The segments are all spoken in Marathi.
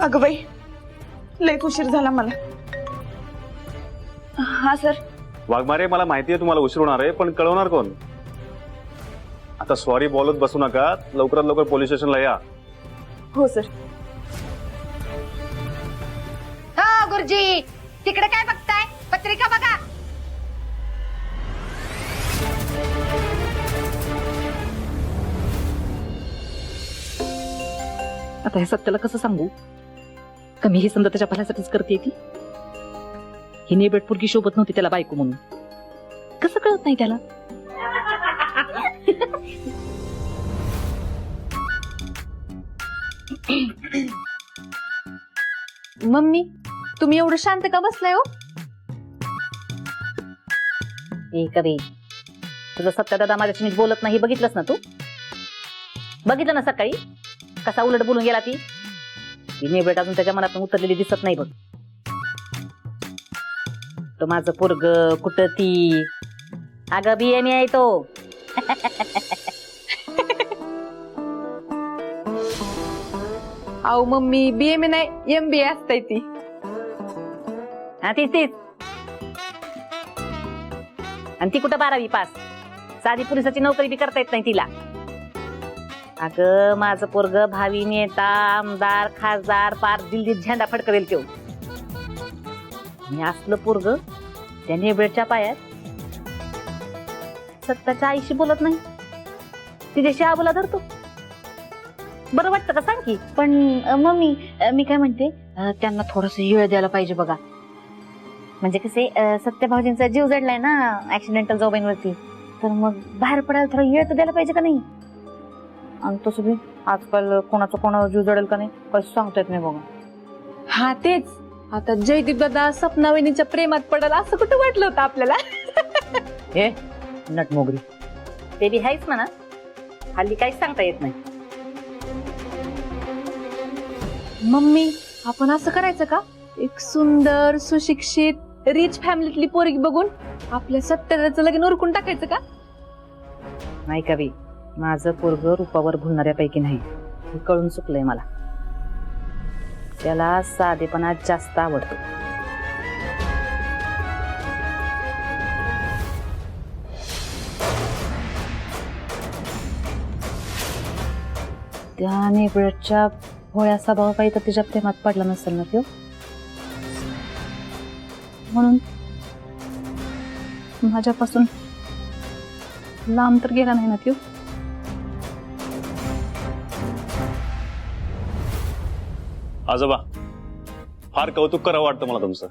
अगं बाई, लयच उशीर झाला मला. हा सर. वाघमारे, मला माहिती आहे तुम्हाला उशीर होणार आहे, पण कळवणार कोण? आता सॉरी बोलत बसू नका, लवकरात लवकर पोलीस स्टेशनला या. हो सर. हो गुरुजी, तिकडे काय बघताय? पत्रिका बघा. आता हे सत्याला कसं सांगू का मी हे समजा त्याच्या भल्यासाठीच करते ती. ही नेबेट पोरगी शोभत नव्हती त्याला बायको म्हणून. कसं कळत नाही त्याला? मम्मी, तुम्ही एवढं शांत का बसलाय हो? ए कधी तुझा सत्या दादा माझ्याशी नीट बोलत नाही, बघितलंस ना तू? बघितलं ना सकाळी कसा उलट बोलून गेला ती. नेबेट अजून त्याच्या मनातून उतरलेली दिसत नाही बघ. तो माझं पोरग कुठं ती. अगं BME आहे तो. अहो मम्मी, BMA नाही MBA असताय ती. हा तीच. आणि ती कुठं 12वी पास. साधी पोलिसाची नोकरी बी करता येत नाही तिला. अगं माझं पोरग भावी नेता, आमदार, खासदार, पार दिल्लीत झेंडा फडकवेल तो. मी असलं पोरग त्या नेबेडच्या पायात सत्ताच्या आईशी बोलत नाही, तिच्याशी आबोला धरतो. बरं वाटतं का सांग की? पण मम्मी, मी काय म्हणते, त्यांना थोडस वेळ द्यायला पाहिजे बघा. म्हणजे कसे सत्यभाऊजींचा जीव जडलाय ना ऍक्सिडेंटल जॉबिंगवरती, तर मग बाहेर पडायला थोडा वेळ तर द्यायला पाहिजे का नाही? आणि तसं बी आजकाल कोणाचा जीव जडेल का नाही काही सांगता येत नाही बघा. हा तेच. आता जयदीप दादा सपना वहिनीच्या प्रेमात पडल असं कुठं वाटलं होतं आपल्याला? हे नटमोगरी ते बी हायच म्हणा. हल्ली काहीच सांगता येत नाही. मम्मी, आपण असं करायचं का? एक सुंदर, सुशिक्षित, रिच फॅमिलीतली पोरगी बघून आपल्या सत्याचं लगीन उरकून टाकायचं का? नाही का बी, माझं पोरग रूपावर भुलणाऱ्यापैकी नाही, हे कळून चुकलंय मला. त्याला साधेपणा जास्त आवडतो. त्या नेबळच्या भोळ्या स्वभावा काही तर तिच्या प्रेमात पडला नसेल ना त्यो, म्हणून माझ्यापासून लांब तर गेला नाही ना त्यो. आजोबा, फार कौतुक करावं वाटतं मला तुमचं.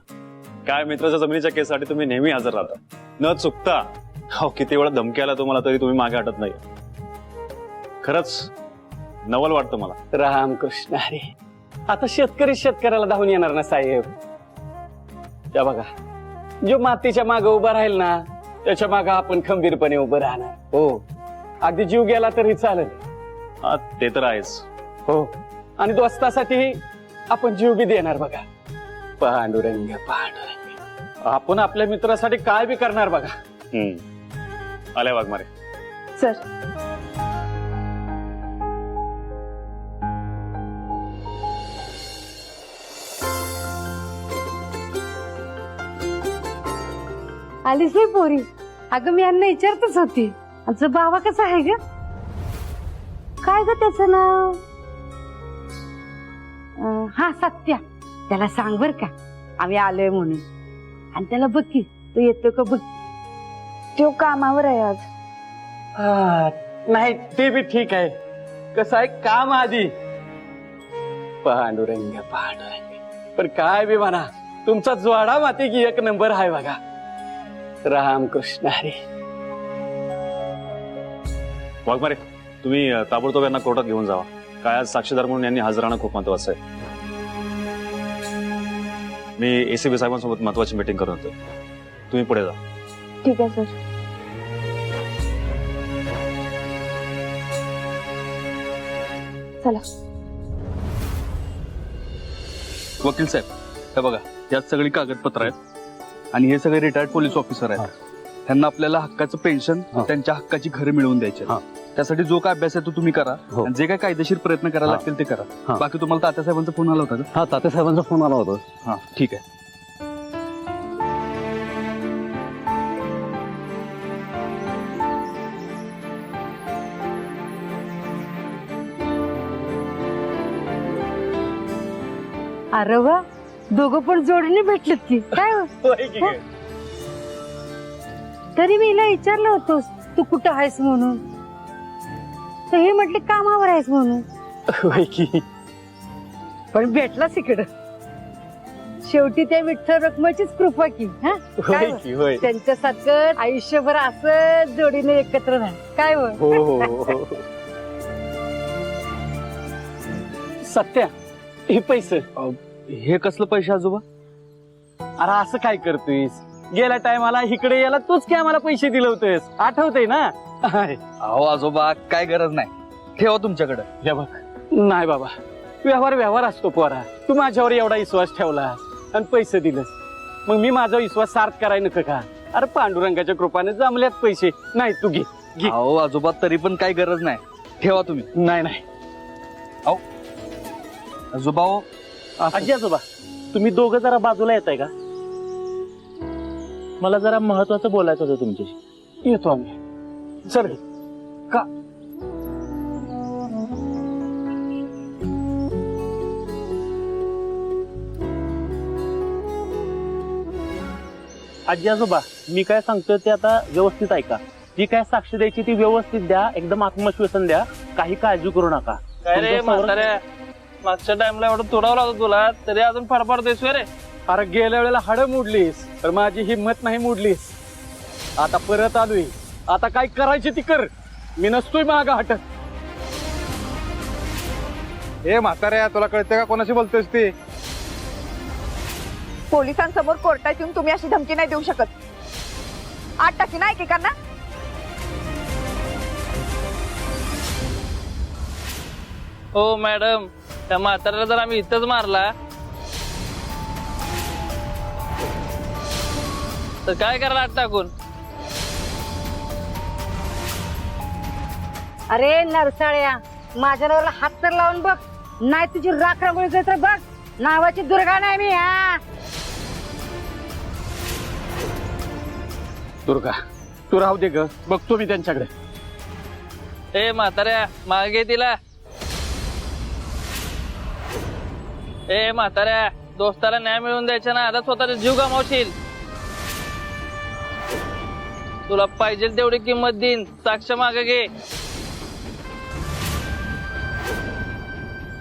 काय मित्राच्या जमिनीच्या केससाठी तुम्ही नेहमी हजर राहता न चुकता. हो, किती वेळा धमकी आला तुम्हाला तरी तुम्ही मागे हटत नाही. खरंच नवल वाटतं मला. रामकृष्ण हरी. आता शेतकरी शेतकऱ्याला धावून येणार ना साहेब. त्या बघा, जो मातीच्या मागे उभा राहील ना त्याच्या मागे आपण खंबीरपणे उभं राहणार. हो, अगदी जीव गेला तरी चालेल. हा, ते तर आहेच. हो, आणि दोस्तासाठी आपण जीव बी देणार बघा. पांडुरंग पांडुरंग, आपण आपल्या मित्रासाठी काय बी करणार बघा. आल्या वाघमारे. सर. आलीच नाही पोरी. अगं मी यांना विचारतच होती, आमचा बाबा कसा आहे ग? काय ग त्याचं नाव? हा सत्या. त्याला सांग बर का आम्ही आलोय म्हणून. आणि त्याला बघ की तो येतो का बघ. तो कामावर आहे आज. नाही ते बी ठीक आहे. कसं आहे, काम आधी. पांडुरंग पांडुरंग, पण काय बी म्हणा, तुमचा जोडा माती की एक नंबर आहे बघा. रामकृष्ण हरी. वाघमारे, तुम्ही ताबडतोब यांना कोर्टात घेऊन जावा. काय आज साक्षीदार म्हणून यांनी हजर राहणं खूप महत्वाचं आहे. मी ACP साहेबांसोबत महत्वाची मीटिंग करत होतो. तुम्ही पुढे जा. ठीक आहे सर. चला. वकील साहेब, हे बघा, यात सगळी कागदपत्र आहेत आणि हे सगळे रिटायर्ड पोलीस ऑफिसर आहेत. त्यांना आपल्याला हक्काचं पेन्शन, त्यांच्या हक्काची घरं मिळवून द्यायची. त्यासाठी जो काय अभ्यास आहे तो तुम्ही करा हो. आणि जे काय कायदेशीर प्रयत्न करायला हा. लागतील ते करा. हा. बाकी तुम्हाला तात्यासाहेबांचा फोन आला होता का? हा तात्यासाहेबांचा फोन आला होता. हा ठीक आहे. अरे वा, दोघं पण जोडीने भेटलेत की काय हो? तरी मी हिला विचारलं होतोस तू कुठं आहेस म्हणून, तर हे म्हटले कामावर आहेस म्हणून. होय की. पण भेटलास इकडं. शेवटी त्या विठ्ठल रखुमाचीच कृपा की. हा काय होय हो? की होय. त्यांच्यासारखं आयुष्यभर असं जोडीने एकत्र राहा काय हो? हो हो. सत्या, हे पैसे. हे कसलं पैसे आजोबा? अरे असं काय करतोयस? गेल्या टायमाला इकडे यायला तूच काय मला पैसे दिले होतेस, आठवतंय ना? अहो आजोबा काय गरज नाही, ठेवा तुमच्याकडे. हे बघ, नाही बाबा, व्यवहार असतो पोरा. तू माझ्यावर एवढा विश्वास ठेवलास आणि पैसे दिलंस, मग मी माझा विश्वास सार्थ कराय नको का? अरे पांडुरंगाच्या कृपाने जमल्यात पैसे. नाही तू घे. अहो आजोबा तरी पण काय गरज नाही, ठेवा तुम्ही. नाही आजोबा हो, आजी आजोबा, तुम्ही दोघं जरा बाजूला येताय का? मला जरा महत्वाचं बोलायचं होतं तुमच्याशी. येतो आम्ही. चल. का? आजी आजोबा, मी काय सांगतोय ते आता व्यवस्थित ऐका. जी काय साक्ष द्यायची ती व्यवस्थित द्या, एकदम आत्मविश्वासन द्या, काही काळजी करू नका. काय रे तुमचं संरक्षण- म्हाताऱ्या, मागच्या टाइमला एवढं तुडावला होता तुला, तरी अजून फडफडतोयस रे. अरे गेल्या वेळेला हाडं मोडलीस तर माझी हिंमत नाही मोडलीस. आता परत आलोय, आता काय करायची ती कर. मी नसतोय मागं हटत. हे म्हाताऱ्या, तुला कळतंय का कोणाशी बोलतोयस ते? पोलिसांसमोर कोर्टात येऊन तुम्ही अशी धमकी नाही देऊ शकत. 8 टाकी ना एकेकांना. हो मॅडम, त्या म्हाताऱ्याला जर आम्ही इथंच मारला तर काय करायला आत टाकून? अरे नरसाळ्या, माझ्या नावाला हात तर लावून बघ, नाही तुझी राख रांगोळी तर बघ. नावाची दुर्गा नाही मी. हा दुर्गा, तू राहू दे ग, बघतो मी त्यांच्याकडे. ए म्हाताऱ्या, मागे तिला. ए म्हाताऱ्या, दोस्ताला न्याय मिळवून द्यायचा ना, आता स्वतःचा जीव गमावशील. तुला पाहिजे तेवढी किंमत देईन, साक्ष मागे घे.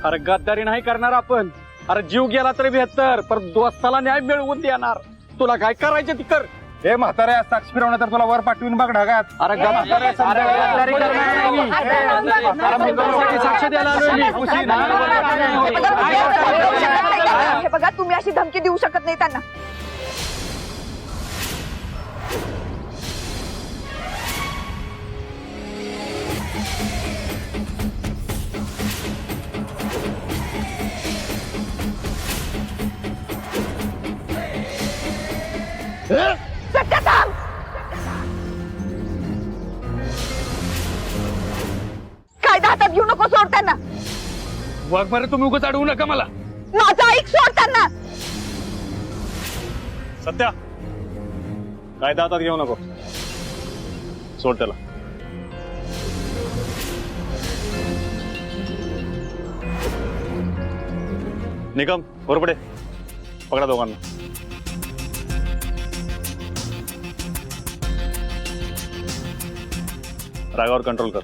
अरे गद्दारी नाही करणार आपण. अरे जीव गेला तरी बेहत्तर, पर दोस्ताला न्याय मिळवून देणार. तुला काय करायचं ती कर. हे म्हाताऱ्या, साक्ष फिरवणं तर तुला वर पाठवून बघ ढगात. अरे गद्दारी करणार नाही मी. अरे मुद्द्यासाठी साक्ष द्यायला आलोय मी. हे बघा, तुम्ही अशी धमकी देऊ शकत नाही त्यांना. सत्या थांब. कायदा हातात घेऊ नको, सोड त्यांना. वाघ मारे तुम्ही उगाच अडवू नका मला. माझा ऐक, सोड त्यांना. सत्या, कायदा हातात घेऊ नको, सोड त्याला. निकम, वर पडे, पकडा दोघांना. रागावर कंट्रोल कर.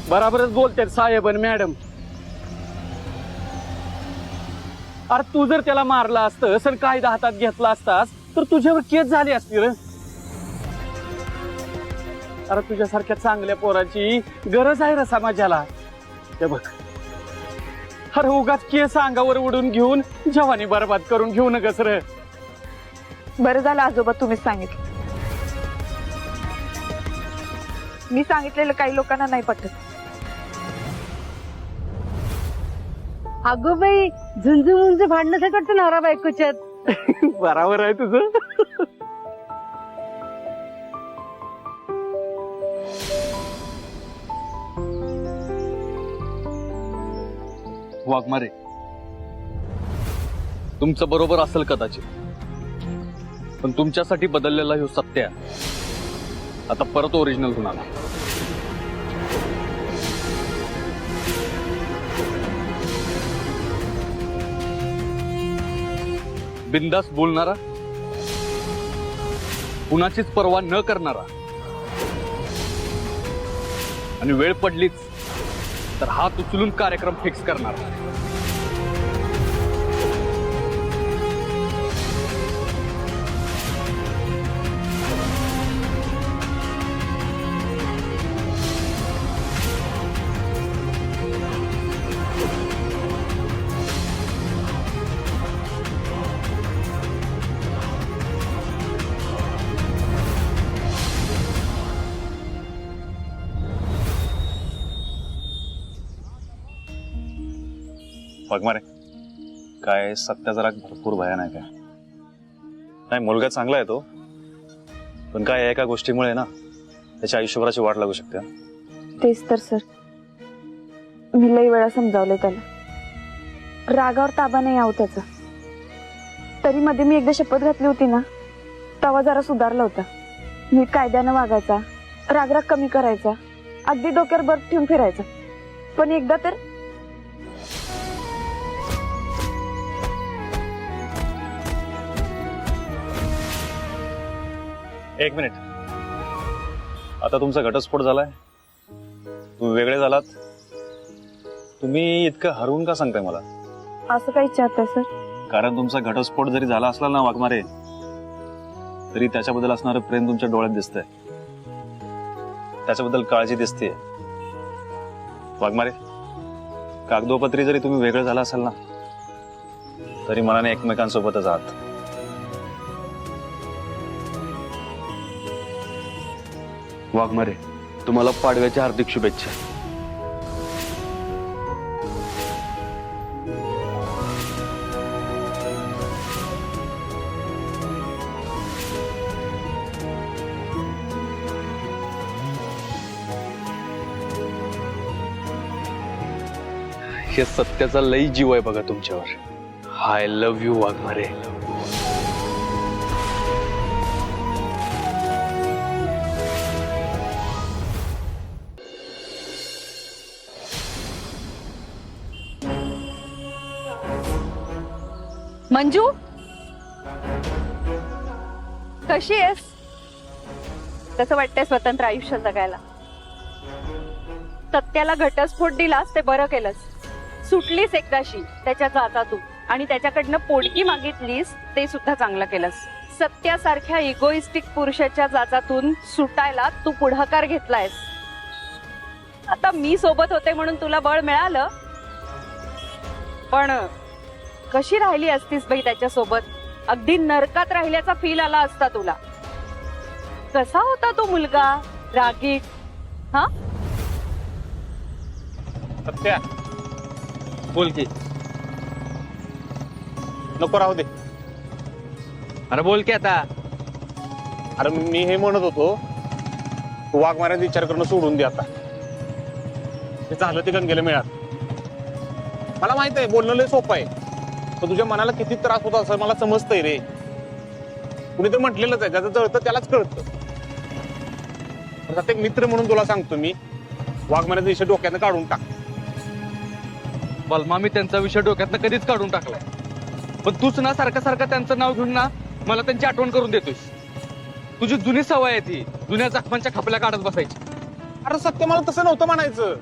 बराबरच बोलते साहेब आणि मॅडम. अरे तू जर त्याला मारला असतस आणि कायदा हातात घेतला असतास तर तुझ्यावर केस झाली असती रे. अरे तुझ्यासारख्या चांगल्या पोराची गरज आहे रे समाजाला. ते बघ, अरे उगाच केस अंगावर उडून घेऊन जवानी बरबाद करून घेऊ नकस रे. बरं झालं आजोबा तुम्हीच सांगितलं. मी सांगितलेलं काही लोकांना नाही पटत. अगो बाई, झुंजू मुंजू भांडण्यासाठी वाटतं नवरा बायकोच्यात. बराबर आहे तुझं. वाघमारे, तुमचं बरोबर असेल कदाचित, पण तुमच्यासाठी बदललेला ह्यो सत्य आता परत ओरिजिनल होणार आहे. बिंदास बोलणारा, कुणाचीच पर्वा न करणारा, आणि वेळ पडलीच तर हात उचलून कार्यक्रम फिक्स करणारा. वाघमारे, काय सत्याचा राग भरपूर भयानक आहे. नाही, मुलगा चांगला आहे तो, पण काय एका गोष्टीमुळे ना त्याच्या आयुष्यभराची वाट लागू शकते. तेच तर सर, मी लई वेळा समजावलंय त्याला. रागावर ताबा नाही आहो त्याचा. तरी मध्ये मी एकदा शपथ घातली होती ना, तेव्हा जरा सुधारला होता. नीट कायद्यानं वागायचा, रागराग कमी करायचा, अगदी डोक्यावर बर्फ ठेवून फिरायचा. पण एकदा तर एक मिनिट, आता तुमचा घटस्फोट झालाय, तुम्ही वेगळे झालात, तुम्ही इतकं हरवून का सांगताय मला? असं काही विचारताय सर? कारण तुमचा घटस्फोट जरी झाला असला ना वाघमारे, तरी त्याच्याबद्दल असणारं प्रेम तुमच्या डोळ्यात दिसतंय, त्याच्याबद्दल काळजी दिसते. वाघमारे, कागदोपत्री जरी तुम्ही वेगळे झाला असाल ना, तरी मनाने एकमेकांसोबतच आहात. वाघमारे, तुम्हाला पाडव्याच्या हार्दिक शुभेच्छा. हे सत्याचा लई जीव आहे बघा तुमच्यावर. I love you Waghmare. Manju, कशी आहेस? कसं वाटतंय स्वतंत्र आयुष्य जगायला? सत्याला घटस्फोट दिलास ते बरं केलंस. सुटलीस एकदाशी त्याच्या जाचातून, आणि त्याच्याकडनं पोटगी मागितलीस ते सुद्धा चांगलं केलंस. सत्यासारख्या इगोइस्टिक पुरुषाच्या जाचातून सुटायला तू पुढाकार घेतलायस. आता मी सोबत होते म्हणून तुला बळ मिळालं, पण कशी राहिली असतीस बाई त्याच्यासोबत? अगदी नरकात राहिल्याचा फील आला असता तुला. कसा होता तो मुलगा? रागीट? हा, सत्या बोल की. नको राहू दे. अरे बोल की आता. अरे मी हे म्हणत होतो, तू वाघमाऱ्याचा विचार करणं सोडून दे आता. ते झालं ते गंगेला मिळालं. मला माहित आहे बोलणं लय सोपं आहे, पण तुझ्या मनाला किती त्रास होता असं मला समजतंय रे. कुणी तर म्हटलेलंच आहे, ज्याचं जळतं त्यालाच कळतं. एक मित्र म्हणून तुला सांगतो मी, वाघमाऱ्याचा विषय डोक्यानं काढून टाक. बलमा, मी त्यांचा विषय डोक्यातनं कधीच काढून टाकलाय, पण तूच ना सारखं सारखं त्यांचं नाव घेऊन ना मला त्यांची आठवण करून देतोस. तुझी जुनी सवय आहे ती जुन्या जखमांच्या खपल्या काढत बसायची. अरे सत्य, मला तसं नव्हतं म्हणायचं.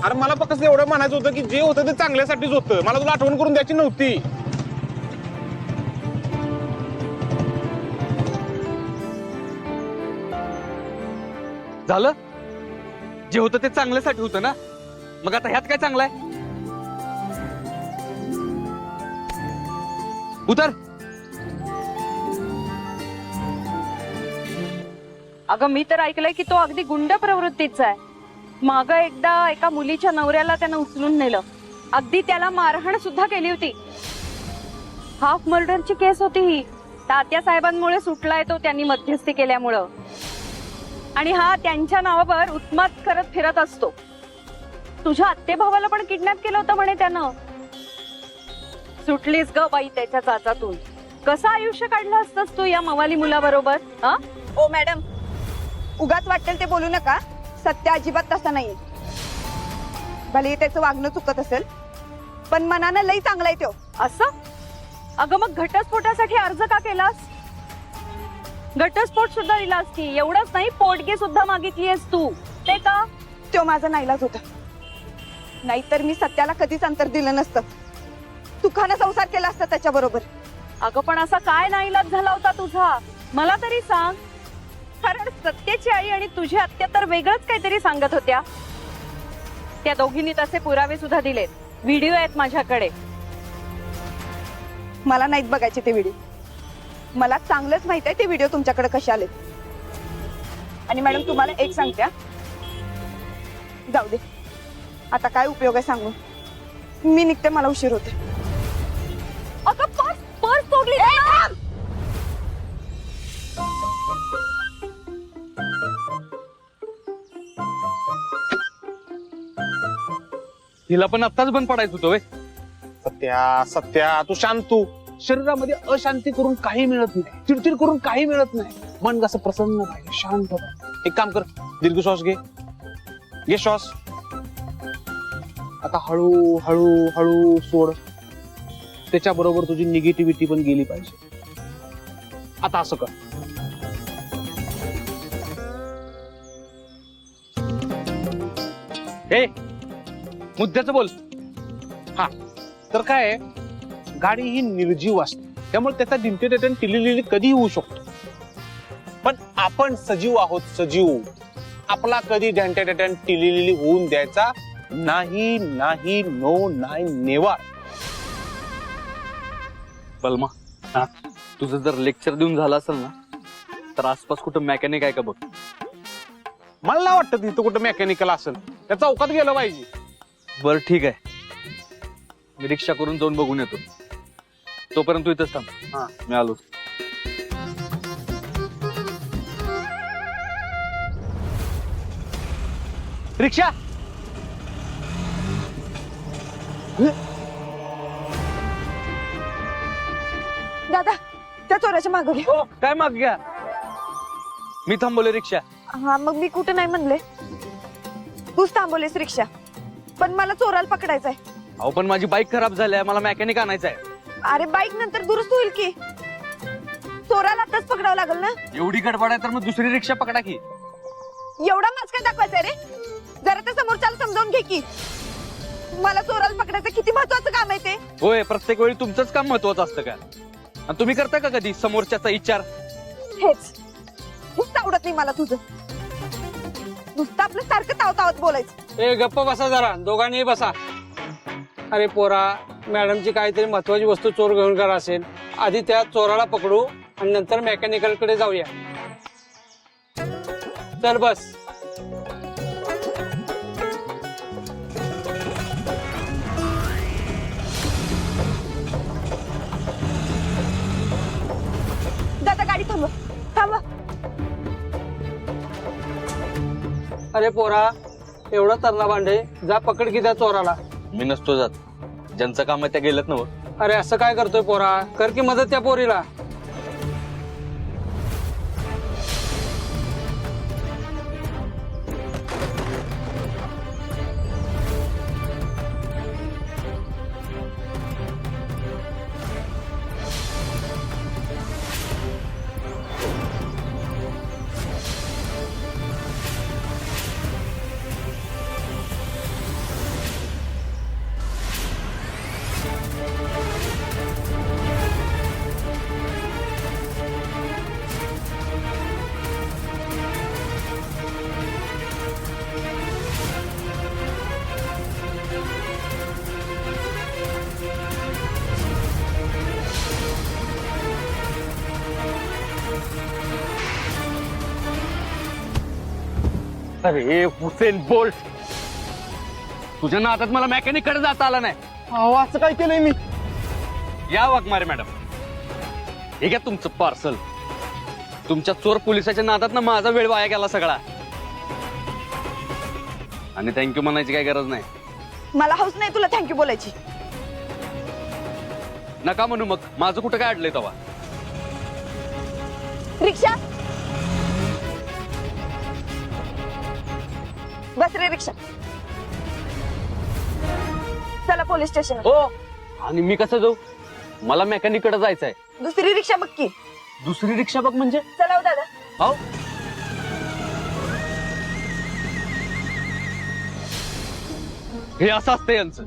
अरे मला फक्त एवढं म्हणायचं होतं की जे होतं ते चांगल्यासाठीच होतं. मला तुला आठवण करून द्यायची नव्हती. झालं, जे होतं ते चांगल्यासाठी होतं ना, मग आता ह्यात काय चांगलं आहे? उतर. अगं मी तर ऐकलंय की तो अगदी गुंड प्रवृत्तीचा आहे. मागं एकदा एका मुलीच्या नवऱ्याला त्यानं उचलून नेलं, अगदी त्याला मारहाण सुद्धा केली होती. हाफ मर्डरची केस होती ही. तात्या साहेबांमुळे सुटलाय तो, त्यांनी मध्यस्थी केल्यामुळं. आणि हा त्यांच्या नावावर उत्मात करत फिरत असतो. तुझ्या आत्ते भावाला पण किडनॅप केलं होतं म्हणे त्यानं. सुटलीस ग बाई त्याच्या चाचातून. कसं आयुष्य काढलं असतंस तू या मवाली मुलाबरोबर? हा? ओ मॅडम, उगाच वाटेल ते बोलू नका. सत्य अजिबात तसा नाहीये. भले त्याचं वागणं चुकत असेल, पण मनानं लई चांगला आहे तो. असं? अगं मग घटस्फोटासाठी अर्ज का केलास? घटस्फोट सुद्धा दिलास की. एवढंच नाही, पोटगी सुद्धा मागितलीयस तू. ते का? तो माझा नाईलाज होता. नाहीतर मी सत्याला कधीच अंतर दिलं नसतं. सुखानं संसार केला असता त्याच्या बरोबर. अगं पण असा काय नाईलाज झाला होता तुझा? मला तरी सांग. कारण सत्याची आई आणि तुझी आत्या तर वेगळंच काहीतरी सांगत होत्या. त्या दोघींनी तसे पुरावे सुद्धा दिलेत. व्हिडिओ आहेत माझ्याकडे. मला नाहीत बघायचे ते व्हिडिओ. मला चांगलंच माहित आहे ते व्हिडिओ तुमच्याकडे कसे आले. आणि मॅडम तुम्हाला एक सांगते, जाऊ दे आता काय उपयोग आहे सांगून. मी निघते, मला उशीर होते. अगं पर्स तोडली. हिला पण आत्ताच बंद पडायचं होतं व्हय? सत्या सत्या तू शांत. तू शरीरामध्ये अशांती करून काही मिळत नाही, चिडचिड करून काही मिळत नाही. मन कसं प्रसन्न पाहिजे, शांत पाहिजे. एक काम कर, दीर्घ श्वास घे. घे श्वास. आता हळू हळू हळू सोड. त्याच्याबरोबर तुझी निगेटिव्हिटी पण गेली पाहिजे. आता असं कर. हे मुद्द्याचं बोल. हा तर काय आहे, गाडी ही निर्जीव असते, त्यामुळे त्याचा डिंटेटेटन टिलिलिली कधी होऊ शकतो. पण आपण सजीव आहोत, सजीव. आपला कधी डेंटेटेटन टिलिलिली होऊन द्यायचा नाही. नाही, नो, नाही, नेवर. बलमा, तुझं जर लेक्चर देऊन झालं असेल ना, तर आसपास कुठं मेकॅनिक आहे का बघ. मला नाही वाटत इथं कुठं मेकॅनिकल असेल. त्या चौकात गेलं पाहिजे. बर ठीक आहे, मी रिक्षा करून जाऊन बघून येतो. तोपर्यंत तू इथंच थांब. मी आलो. रिक्षा. दादा त्या चोराच्या मागे घे. हो, काय माग घ्या. मी थांबवले रिक्षा. हा मग मी कुठे नाही म्हणले. तूच थांबवलेस रिक्षा, पण मला चोराला पकडायचंय. अहो पण माझी बाईक खराब झाली आहे, मला मेकॅनिक आणायचा आहे. अरे बाईक नंतर दुरुस्त होईल की. चोराला आताच पकडावं लागेल ना. एवढी गडबड आहे तर मग दुसरी रिक्षा पकडा की. एवढा माच काय दाखवायचंय रे. जरा त्या समोरच्याला समजावून घे की. मला चोराला पकडायचं किती महत्वाचं काम आहे ते. होय, प्रत्येक वेळी तुमचंच काम महत्वाचं असतं का? आणि तुम्ही करता का कधी समोरच्याचा विचार? हेच नुसतं आवडत नाही मला तुझं. नुसतं आपलं सारखं तावतावत बोलायचं. ए गप्प बसा जरा, दोघांनी बसा. अरे पोरा, मॅडमची काहीतरी महत्वाची वस्तू चोर घेऊन करा असेल. आधी त्या चोराला पकडू आणि नंतर मेकॅनिकल कडे जाऊया. चल बस. दादा गाडी थांबव, थांबव. अरे पोरा, एवढा तरला भांडे, जा पकड की त्या चोराला. मी नसतो जात. ज्यांचं काम आहे त्या गेलत ना. अरे असं काय करतोय पोरा, कर की मदत त्या पोरीला. अरे हुसेन बोल्ट, तुझ्या नादात मला मेकॅनिक कडे जाता आला नाही. असं काय केलंय मी? या वाघमारे मॅडम, हे घ्या तुमचं पार्सल. तुमच्या चोर पोलिसाच्या नादात ना माझा वेळ वाया गेला सगळा. आणि थँक्यू म्हणायची काही गरज नाही. मला हौस नाही तुला थँक्यू बोलायची. नका म्हणू मग, माझं कुठं काय अडलंय तवा. रिक्षा बस रे रिक्षा. चला पोलीस स्टेशन. हो आणि मी कसं जाऊ? मला मेकॅनिक कडे जायचंय. दुसरी रिक्षा बघ की. दुसरी रिक्षा बघ म्हणजे? चला हो दादा. हो हे असं असतं यांचं.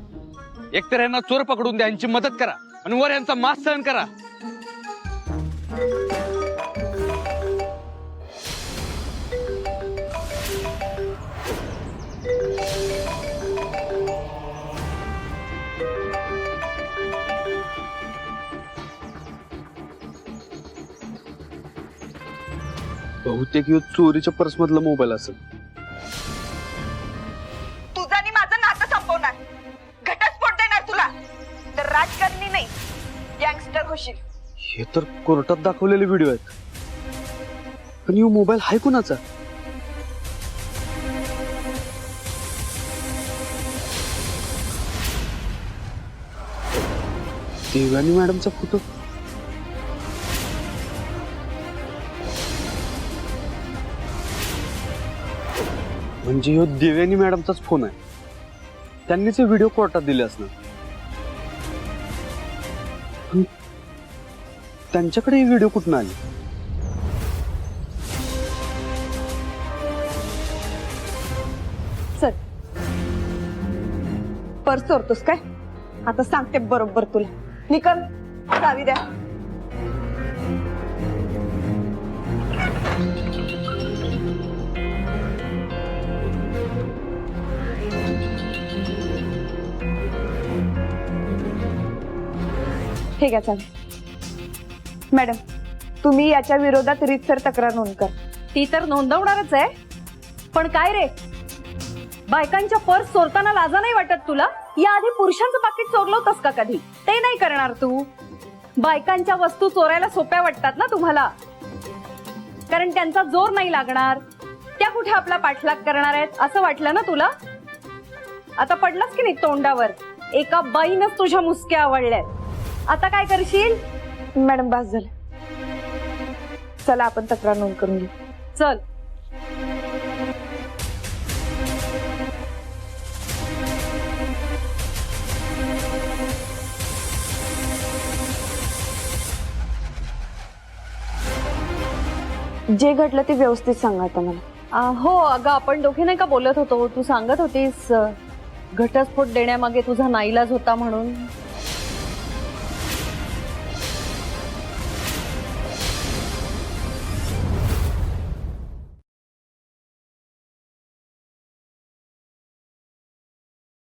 एकतर यांना चोर पकडून द्या, यांची मदत करा आणि वर यांचा मास सहन करा. बहुतेक ह्यो चोरीच्या पर्स मधला मोबाईल असेल. तुझं आणि माझं नातं संपवणार, घटस्फोट देणार तुला. तर राजकारणी नाही, गँगस्टर होशील. हे तर कोर्टात दाखवलेले व्हिडिओ आहेत. पण ह्यो मोबाईल हाय कुणाचा? देवानी मॅडमचा फोटो. म्हणजे ह्यो देवानी मॅडमचाच फोन आहे. त्यांनीच हे व्हिडिओ कोर्टात दिले असणार. पण त्यांच्याकडे ही व्हिडिओ कुठून आली? चल, पर्स चोरतोस काय? आता सांगते बरोबर तुला. निकल, चावी द्या. हे घ्या चावी. मॅडम, तुम्ही याच्या विरोधात रीतसर तक्रार नोंद कर. ती तर नोंदवणारच आहे. पण काय रे, बायकांच्या पर्स चोरताना लाजा नाही वाटत तुला? याआधी पुरुषांचं पाकिट चोरलं होतंस का कधी? ते नाही करणार तू. बायकांच्या वस्तू चोरायला सोप्या वाटतात ना तुम्हाला, कारण त्यांचा जोर नाही लागणार. त्या कुठे आपला पाठलाग करणार आहेत असं वाटलं ना तुला? आता पडलास की नाही तोंडावर. एका बाईनच तुझ्या मुसक्या आवडल्यात. आता काय करशील? मॅडम बस झालं, चला आपण तक्रार नोंद करून घेऊ. चल. जे घडलं ते व्यवस्थित सांगा आता मला. हो अगं, आपण दोघे नाही का बोलत होतो, तू सांगत होतीस घटस्फोट देण्यामागे तुझा नाईलाज होता म्हणून.